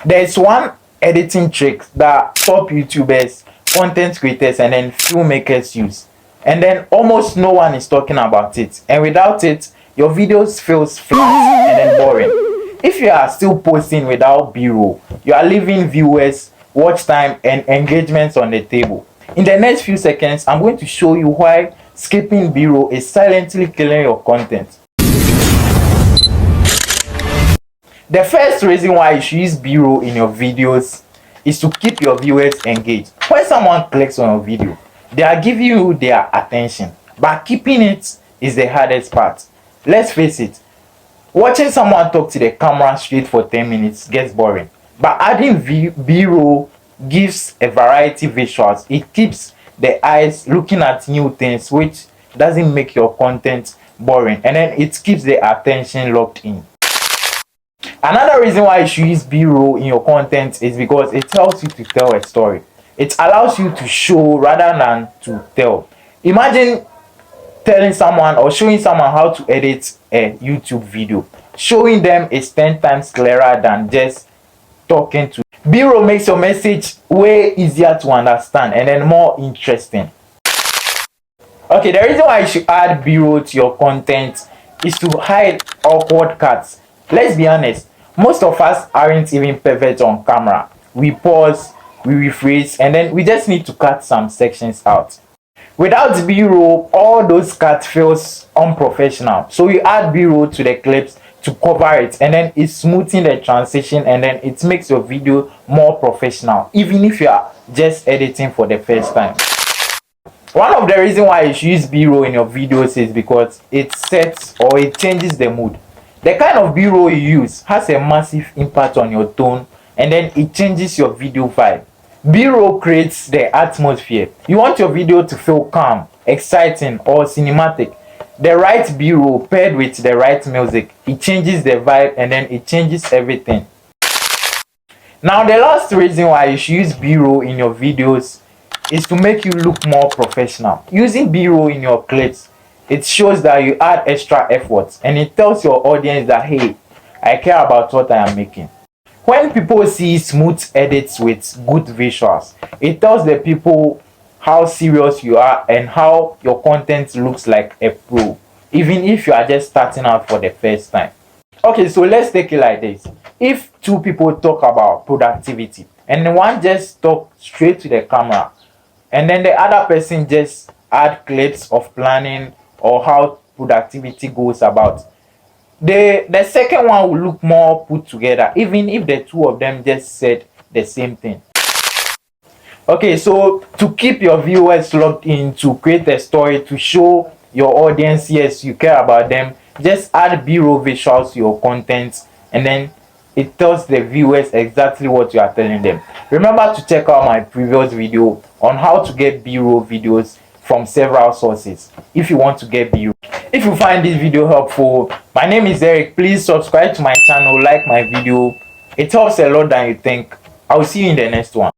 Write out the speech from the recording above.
There's one editing trick that top YouTubers, content creators, and then filmmakers use, and then almost no one is talking about it. And without it, your videos feels flat and then boring. If you are still posting without b-roll, you are leaving viewers, watch time, and engagements on the table. In the next few seconds, I'm going to show you why skipping b-roll is silently killing your content. The first reason why you should use b-roll in your videos is to keep your viewers engaged. When someone clicks on your video, they are giving you their attention, but keeping it is the hardest part. Let's face it, watching someone talk to the camera straight for 10 minutes gets boring, but adding b-roll gives a variety of visuals. It keeps the eyes looking at new things, which doesn't make your content boring, and then it keeps the attention locked in. Another reason why you should use b-roll in your content is because it helps you to tell a story. It allows you to show rather than to tell. Imagine telling someone or showing someone how to edit a YouTube video. Showing them is 10 times clearer than just talking to. B-roll makes your message way easier to understand and then more interesting. Okay, the reason why you should add b-roll to your content is to hide awkward cuts. Let's be honest, most of us aren't even perfect on camera. We pause, we rephrase, and then we just need to cut some sections out. Without b-roll, all those cuts feels unprofessional. So you add b-roll to the clips to cover it, and then it's smoothing the transition, and then it makes your video more professional, even if you are just editing for the first time. One of the reasons why you should use b-roll in your videos is because it sets or it changes the mood. The kind of b-roll you use has a massive impact on your tone, and then it changes your video vibe. B-roll creates the atmosphere. You want your video to feel calm, exciting, or cinematic. The right b-roll paired with the right music, it changes the vibe, and then it changes everything. Now, the last reason why you should use b-roll in your videos is to make you look more professional. Using b-roll in your clips, it shows that you add extra effort, and it tells your audience that, hey, I care about what I am making. When people see smooth edits with good visuals, it tells the people how serious you are and how your content looks like a pro, even if you are just starting out for the first time. Okay, so let's take it like this. If two people talk about productivity and one just talk straight to the camera, and then the other person just add clips of planning or how productivity goes about, the second one will look more put together, even if the two of them just said the same thing. Okay, so to keep your viewers locked in, to create a story, to show your audience yes you care about them, just add b-roll visuals to your content, and then it tells the viewers exactly what you are telling them. Remember to check out my previous video on how to get b-roll videos from several sources if you want to get b-roll. If you find this video helpful, my name is Derrick. Please subscribe to my channel, like my video. It helps a lot than you think. I will see you in the next one.